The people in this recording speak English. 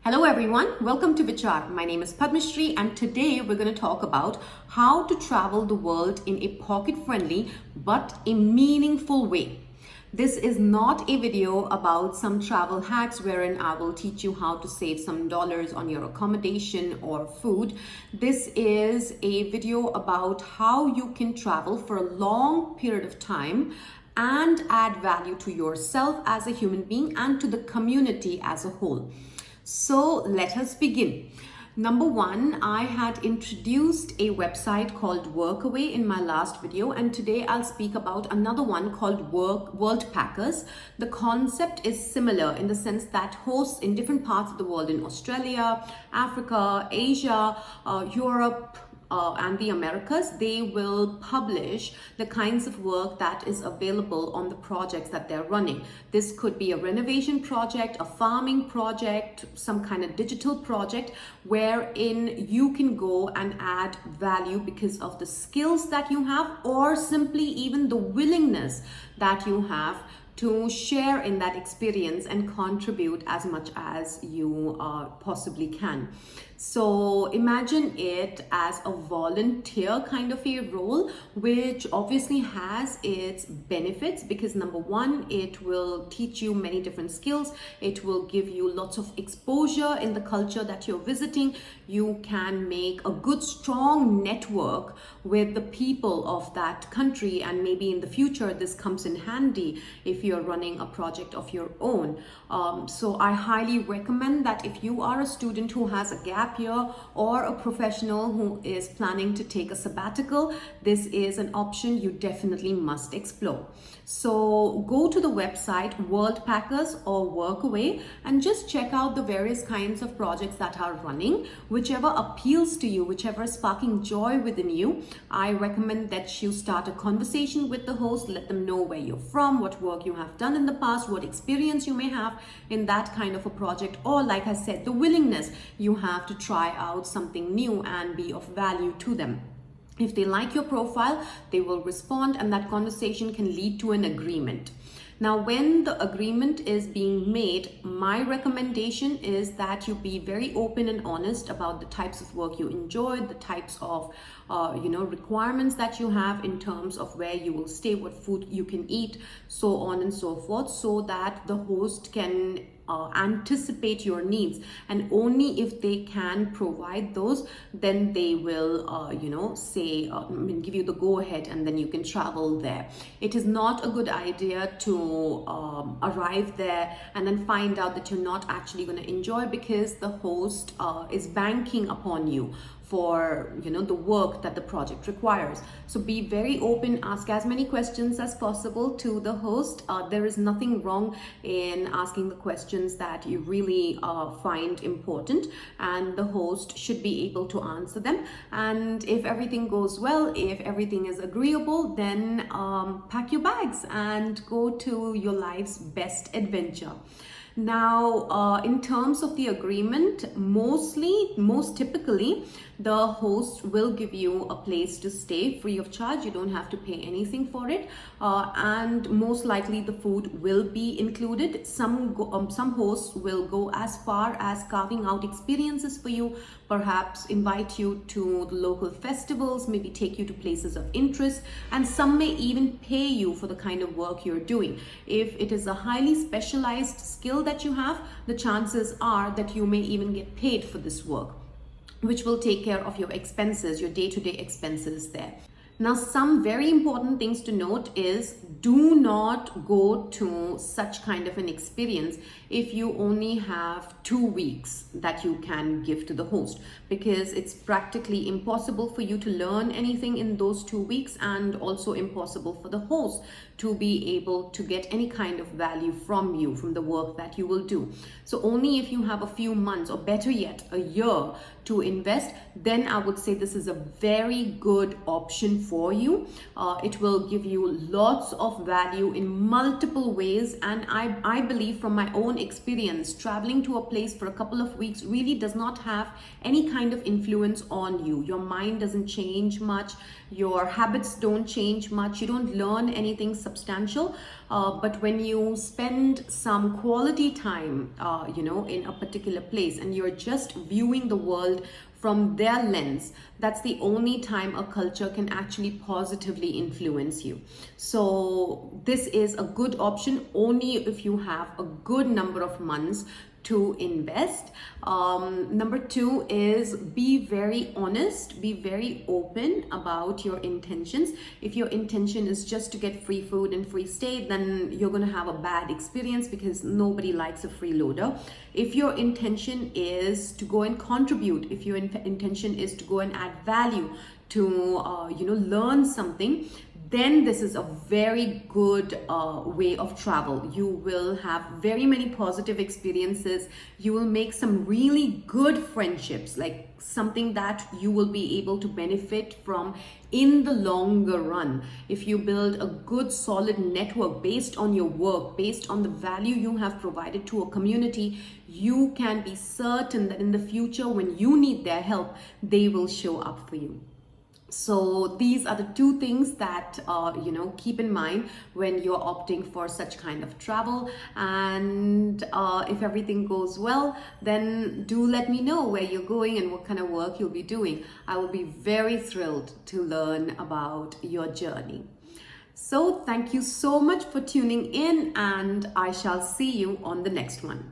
Hello everyone, welcome to Vichar. My name is Padmashri and today we're going to talk about how to travel the world in a pocket-friendly but a meaningful way. This is not a video about some travel hacks wherein I will teach you how to save some dollars on your accommodation or food. This is a video about how you can travel for a long period of time and add value to yourself as a human being and to the community as a whole. So let us begin. Number one, I had introduced a website called Workaway in my last video, and today I'll speak about another one called World Packers. The concept is similar in the sense that hosts in different parts of the world, in Australia, Africa, Asia, Europe, and the Americas, they will publish the kinds of work that is available on the projects that they're running. This could be a renovation project, a farming project, some kind of digital project wherein you can go and add value because of the skills that you have, or simply even the willingness that you have to share in that experience and contribute as much as you possibly can. So imagine it as a volunteer kind of a role, which obviously has its benefits because number one, it will teach you many different skills. It will give you lots of exposure in the culture that you're visiting. You can make a good, strong network with the people of that country, and maybe in the future this comes in handy if you're running a project of your own. So I highly recommend that if you are a student who has a gap year or a professional who is planning to take a sabbatical, this is an option you definitely must explore. So go to the website World Packers or Workaway and just check out the various kinds of projects that are running. Whichever appeals to you, whichever is sparking joy within you, I recommend that you start a conversation with the host. Let them know where you're from, what work you have done in the past, what experience you may have in that kind of a project, or like I said, the willingness you have to try out something new and be of value to them. If they like your profile, they will respond, and that conversation can lead to an agreement. Now, when the agreement is being made, my recommendation is that you be very open and honest about the types of work you enjoy, the types of requirements that you have in terms of where you will stay, what food you can eat, so on and so forth, so that the host can anticipate your needs, and only if they can provide those, then they will give you the go ahead, and then you can travel there. It is not a good idea to arrive there and then find out that you're not actually going to enjoy because the host is banking upon you for the work that the project requires. So be very open, ask as many questions as possible to the host. There is nothing wrong in asking the questions that you really find important, and the host should be able to answer them. And if everything goes well, if everything is agreeable, then pack your bags and go to your life's best adventure. Now, in terms of the agreement, most typically, the host will give you a place to stay free of charge. You don't have to pay anything for it, and most likely the food will be included. Some hosts will go as far as carving out experiences for you, perhaps invite you to the local festivals, maybe take you to places of interest, and some may even pay you for the kind of work you're doing. If it is a highly specialized skill that you have, the chances are that you may even get paid for this work, which will take care of your expenses, your day-to-day expenses there. Now, some very important things to note is do not go to such kind of an experience if you only have 2 weeks that you can give to the host, because it's practically impossible for you to learn anything in those 2 weeks, and also impossible for the host to be able to get any kind of value from you, from the work that you will do. So only if you have a few months, or better yet, a year to invest, then I would say this is a very good option for you. It will give you lots of value in multiple ways, and I believe from my own own experience, traveling to a place for a couple of weeks really does not have any kind of influence on you. Your mind doesn't change much, your habits don't change much, you don't learn anything substantial. But when you spend some quality time, in a particular place, and you're just viewing the world from their lens, that's the only time a culture can actually positively influence you. So this is a good option only if you have a good number of months to invest. Number two is be very honest, be very open about your intentions. If your intention is just to get free food and free stay, then you're going to have a bad experience because nobody likes a freeloader. If your intention is to go and contribute, if your intention is to go and add value, to learn something, then this is a very good way of travel. You will have very many positive experiences. You will make some really good friendships, like something that you will be able to benefit from in the longer run. If you build a good solid network based on your work, based on the value you have provided to a community, you can be certain that in the future when you need their help, they will show up for you. So these are the two things that keep in mind when you're opting for such kind of travel. And if everything goes well, then do let me know where you're going and what kind of work you'll be doing. I will be very thrilled to learn about your journey. So thank you so much for tuning in, and I shall see you on the next one.